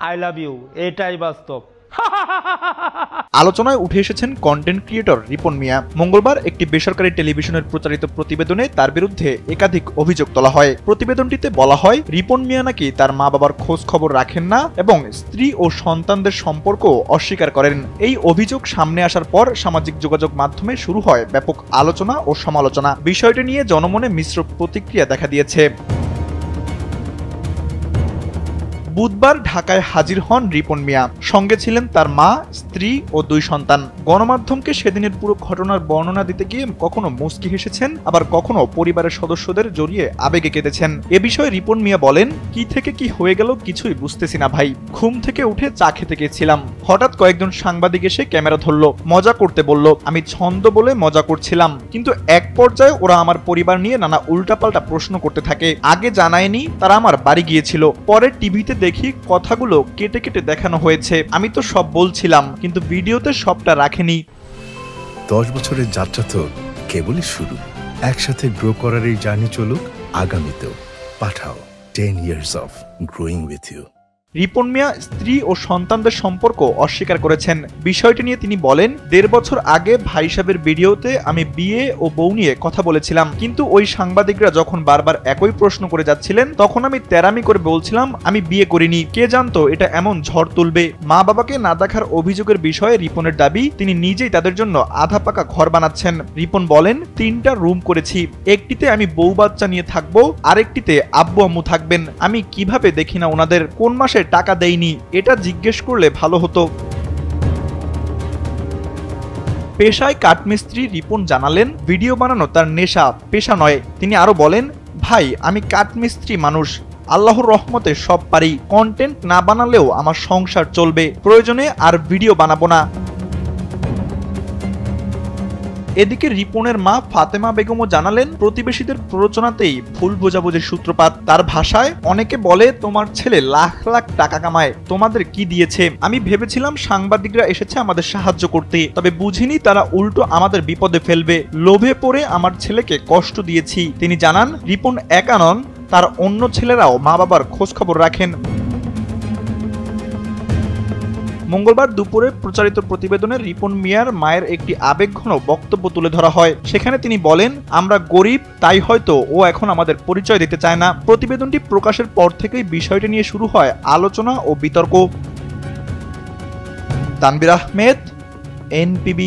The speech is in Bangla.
আই লাভ ইউ, এটাই বাস্তব। আলোচনায় উঠে এসেছেন কন্টেন্ট ক্রিয়েটর রিপন মিয়া। মঙ্গলবার একটি বেসরকারি টেলিভিশনের প্রচারিত প্রতিবেদনে তার বিরুদ্ধে একাধিক অভিযোগ তোলা হয়। প্রতিবেদনটিতে বলা হয়, রিপন মিয়া নাকি তার মা বাবার খোঁজ খবর রাখেন না এবং স্ত্রী ও সন্তানদের সম্পর্ক অস্বীকার করেন। এই অভিযোগ সামনে আসার পর সামাজিক যোগাযোগ মাধ্যমে শুরু হয় ব্যাপক আলোচনা ও সমালোচনা। বিষয়টি নিয়ে জনমনে মিশ্র প্রতিক্রিয়া দেখা দিয়েছে। বুধবার ঢাকায় হাজির হন রিপন মিয়া। সঙ্গে ছিলেন তার মা, স্ত্রী ও 2 সন্তান। গণমাধ্যমকে সেদিনের পুরো ঘটনার বর্ণনা দিতে গিয়ে কখনো মুচকি হেসেছেন, আবার কখনো পরিবারের সদস্যদের জড়িয়ে আবেগে কেঁদেছেন। এ বিষয়ে রিপন মিয়া বলেন, কি থেকে কি হয়ে গেল কিছুই বুঝতেছি না ভাই। ঘুম থেকে উঠে চা খেতে গেছিলাম, হঠাৎ কয়েকজন সাংবাদিক এসে ক্যামেরা ধরলো, মজা করতে বলল। আমি ছন্দ বলে মজা করছিলাম, কিন্তু এক পর্যায়ে ওরা আমার পরিবার নিয়ে নানা উল্টাপাল্টা প্রশ্ন করতে থাকে। আগে জানায়নি তারা আমার বাড়ি গিয়েছিল, পরে টিভিতে দেখি কথাগুলো কেটে কেটে দেখানো হয়েছে। আমি তো সব বলছিলাম, কিন্তু ভিডিওতে সবটা রাখেনি। 10 বছরের যাত্রা তো কেবলই শুরু। একসাথে গ্রো করার এই জার্নি চলুক আগামীতেও। পাঠাও 10 years of growing with you। Ripon মিয়া স্ত্রী ও সন্তানদের সম্পর্ক অস্বীকার করেছেন। বিষয়টি নিয়ে তিনি বলেন, 1.5 বছর আগে ভাই সাহেবের ভিডিওতে আমি বিয়ে ও বউ নিয়ে কথা বলেছিলাম, কিন্তু ওই সাংবাদিকরা যখন বারবার একই প্রশ্ন করে যাচ্ছিলেন, তখন আমি তেরামি করে বলছিলাম আমি বিয়ে করিনি। কে জানতো এটা এমন ঝড় তুলবে। মা বাবাকে না দেখার অভিযোগের বিষয়ে রিপনের দাবি, তিনি নিজেই তাদের জন্য আধা পাকা ঘর বানাচ্ছেন। রিপন বলেন, 3টা রুম করেছি, একটিতে আমি বউ বাচ্চা নিয়ে থাকবো, আরেকটিতে আব্বু আম্মু থাকবেন। আমি কিভাবে দেখি না ওনাদের, কোন মাসে টাকা দেয়নি, এটা জিজ্ঞেস করলে ভালো হতো। পেশায় কাঠমিস্ত্রি রিপন জানালেন, ভিডিও বানানো তার নেশা, পেশা নয়। তিনি আরো বলেন, ভাই আমি কাঠমিস্ত্রি মানুষ, আল্লাহর রহমতে সব পারি। কন্টেন্ট না বানালেও আমার সংসার চলবে, প্রয়োজনে আর ভিডিও বানাবো না। এদিকে রিপনের মা ফাতেমা বেগমও জানালেন, প্রতিবেশীদের প্ররোচনাতেই ভুল বোঝাবুঝির সূত্রপাত। তার ভাষায়, অনেকে বলে তোমার ছেলে লাখ লাখ টাকা কামায়, তোমাদের কি দিয়েছে? আমি ভেবেছিলাম সাংবাদিকরা এসেছে আমাদের সাহায্য করতে, তবে বুঝিনি তারা উল্টো আমাদের বিপদে ফেলবে। লোভে পড়ে আমার ছেলেকে কষ্ট দিয়েছি। তিনি জানান, রিপন একা নন, তার অন্য ছেলেরাও মা বাবার খোঁজ খবর রাখেন। মঙ্গলবার দুপুরে প্রচারিত প্রতিবেদনে রিপন মিয়ার মায়ের একটি আবেগঘন বক্তব্য তুলে ধরা হয়। সেখানে তিনি বলেন, আমরা গরিব, তাই হয়তো ও এখন আমাদের পরিচয় দিতে চায় না। প্রতিবেদনটি প্রকাশের পর থেকেই বিষয়টি নিয়ে শুরু হয় আলোচনা ও বিতর্ক। তানভীর আহমেদ, NPB।